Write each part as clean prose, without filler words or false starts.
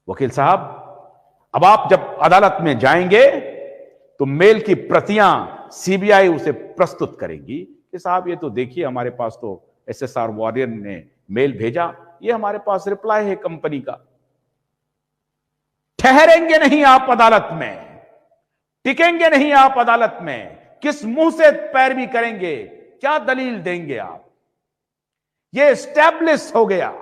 वकील साहब, अब आप जब अदालत में जाएंगे तो मेल की प्रतियां सीबीआई उसे प्रस्तुत करेगी कि साहब ये तो देखिए, हमारे पास तो एसएसआर वॉरियर ने मेल भेजा, ये हमारे पास रिप्लाई है कंपनी का। ठहरेंगे नहीं आप अदालत में, टिकेंगे नहीं आप अदालत में। किस मुंह से पैरवी करेंगे, क्या दलील देंगे आप? यह एस्टैब्लिश हो गया,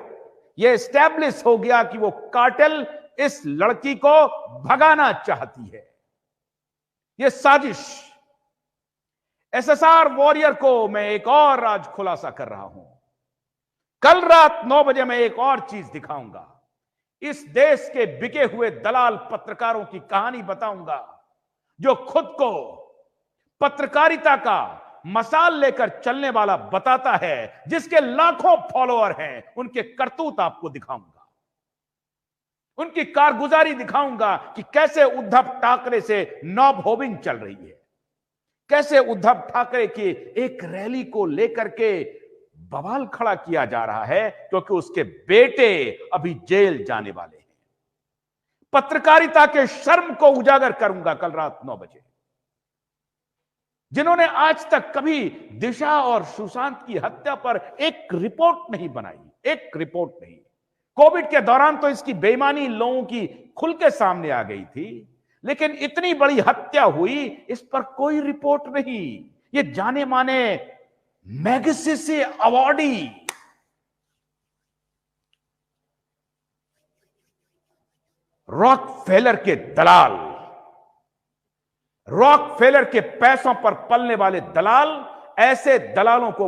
यह एस्टैब्लिश हो गया कि वो कार्टेल इस लड़की को भगाना चाहती है। यह साजिश। एसएसआर वॉरियर को मैं एक और आज खुलासा कर रहा हूं। कल रात 9 बजे मैं एक और चीज दिखाऊंगा। इस देश के बिके हुए दलाल पत्रकारों की कहानी बताऊंगा, जो खुद को पत्रकारिता का मसाल लेकर चलने वाला बताता है, जिसके लाखों फॉलोअर हैं। उनके करतूत आपको दिखाऊंगा, उनकी कारगुजारी दिखाऊंगा कि कैसे उद्धव ठाकरे से नॉब होबिंग चल रही है, कैसे उद्धव ठाकरे की एक रैली को लेकर के बवाल खड़ा किया जा रहा है, क्योंकि उसके बेटे अभी जेल जाने वाले हैं। पत्रकारिता के शर्म को उजागर करूंगा कल रात 9 बजे। जिन्होंने आज तक कभी दिशा और सुशांत की हत्या पर एक रिपोर्ट नहीं बनाई, एक रिपोर्ट नहीं। कोविड के दौरान तो इसकी बेईमानी लोगों की खुल के सामने आ गई थी, लेकिन इतनी बड़ी हत्या हुई, इस पर कोई रिपोर्ट नहीं। ये जाने माने मैगसेसे अवार्डी रॉकफेलर के दलाल, रॉकफेलर के पैसों पर पलने वाले दलाल, ऐसे दलालों को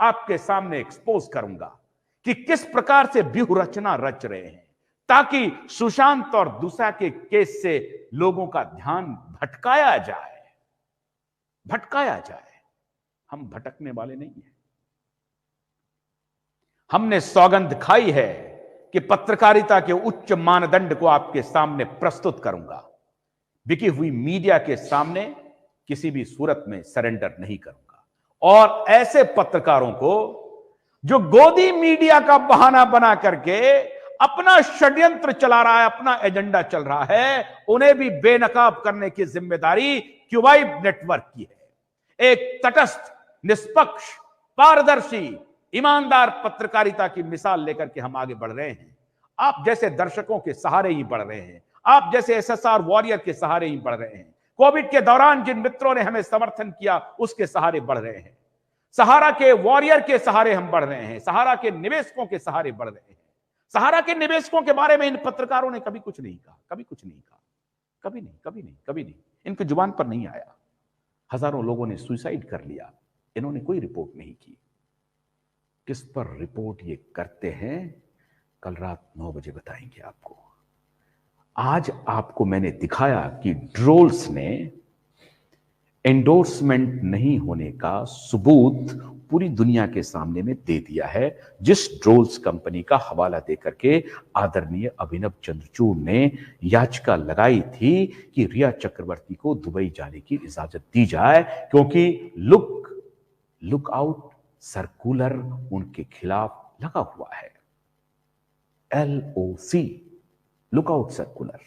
आपके सामने एक्सपोज करूंगा कि किस प्रकार से व्यूह रचना रच रहे हैं, ताकि सुशांत और दिशा के केस से लोगों का ध्यान भटकाया जाए, भटकाया जाए। हम भटकने वाले नहीं हैं। हमने सौगंध खाई है कि पत्रकारिता के उच्च मानदंड को आपके सामने प्रस्तुत करूंगा। बिकी हुई मीडिया के सामने किसी भी सूरत में सरेंडर नहीं करूंगा। और ऐसे पत्रकारों को जो गोदी मीडिया का बहाना बना करके अपना षड्यंत्र चला रहा है, अपना एजेंडा चल रहा है, उन्हें भी बेनकाब करने की जिम्मेदारी क्यूबाइब नेटवर्क की है। एक तटस्थ, निष्पक्ष, पारदर्शी, ईमानदार पत्रकारिता की मिसाल लेकर के हम आगे बढ़ रहे हैं। आप जैसे दर्शकों के सहारे ही बढ़ रहे हैं, आप जैसे एसएसआर वॉरियर के सहारे ही बढ़ रहे हैं। कोविड के दौरान जिन मित्रों ने हमें समर्थन किया, उसके सहारे बढ़ रहे हैं। सहारा के वॉरियर के सहारे हम बढ़ रहे हैं, सहारा के निवेशकों के सहारे बढ़ रहे हैं। सहारा के निवेशकों के बारे में इन पत्रकारों ने कभी कुछ नहीं कहा, कभी कुछ नहीं कहा, कभी नहीं, कभी नहीं, कभी नहीं। इनकी जुबान पर नहीं आया। हजारों लोगों ने सुसाइड कर लिया, इन्होंने कोई रिपोर्ट नहीं की। किस पर रिपोर्ट ये करते हैं, कल रात 9 बजे बताएंगे आपको। आज आपको मैंने दिखाया कि ड्रोल्स ने एंडोर्समेंट नहीं होने का सबूत पूरी दुनिया के सामने में दे दिया है, जिस ड्रोल्स कंपनी का हवाला देकर के आदरणीय अभिनव चंद्रचूड़ ने याचिका लगाई थी कि रिया चक्रवर्ती को दुबई जाने की इजाजत दी जाए, क्योंकि लुक आउट सर्कुलर उनके खिलाफ लगा हुआ है। LOC, lookout circular.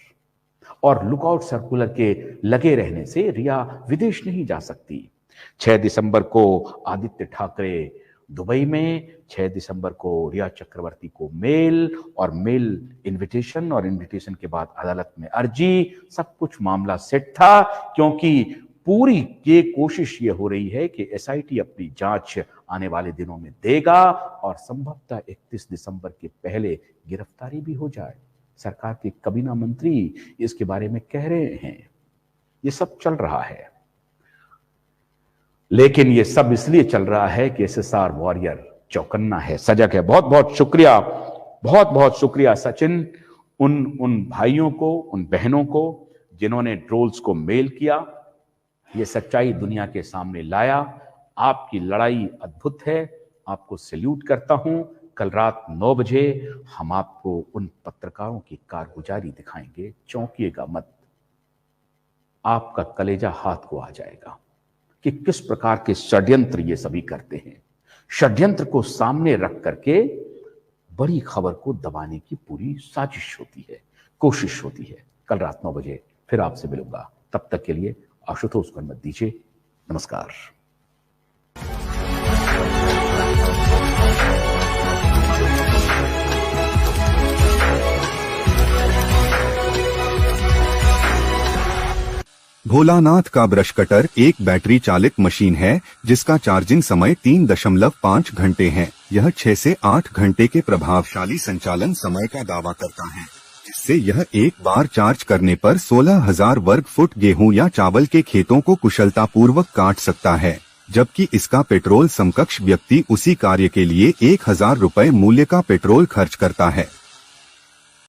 और लुकआउट सर्कुलर के लगे रहने से रिया विदेश नहीं जा सकती। 6 दिसंबर को आदित्य ठाकरे दुबई में, 6 दिसंबर को रिया चक्रवर्ती को मेल और मेल इनविटेशन, और इनविटेशन के बाद अदालत में अर्जी। सब कुछ मामला सेट था, क्योंकि पूरी ये कोशिश ये हो रही है कि SIT अपनी जांच आने वाले दिनों में देगा और संभवतः 31 दिसंबर के पहले गिरफ्तारी भी हो जाए। सरकार के कबीना मंत्री इसके बारे में कह रहे हैं। ये सब चल रहा है, लेकिन ये सब इसलिए चल रहा है कि SSR वॉरियर चौकन्ना है, सजग है। बहुत बहुत शुक्रिया, बहुत बहुत शुक्रिया सचिन, उन भाइयों को, उन बहनों को जिन्होंने ड्रोल्स को मेल किया, ये सच्चाई दुनिया के सामने लाया। आपकी लड़ाई अद्भुत है, आपको सैल्यूट करता हूं। कल रात 9 बजे हम आपको उन पत्रकारों की कारगुजारी दिखाएंगे। चौंकिएगा मत, आपका कलेजा हाथ को आ जाएगा कि किस प्रकार के षड्यंत्र ये सभी करते हैं। षड्यंत्र को सामने रख करके बड़ी खबर को दबाने की पूरी साजिश होती है। कोशिश होती है। कल रात 9 बजे फिर आपसे मिलूंगा, तब तक के लिए आशुतोष को मत दीजिए। नमस्कार। भोलानाथ का ब्रश कटर एक बैटरी चालित मशीन है जिसका चार्जिंग समय 3.5 घंटे है। यह 6 से 8 घंटे के प्रभावशाली संचालन समय का दावा करता है, जिससे यह एक बार चार्ज करने पर 16,000 वर्ग फुट गेहूं या चावल के खेतों को कुशलतापूर्वक काट सकता है, जबकि इसका पेट्रोल समकक्ष व्यक्ति उसी कार्य के लिए 1,000 रुपए मूल्य का पेट्रोल खर्च करता है।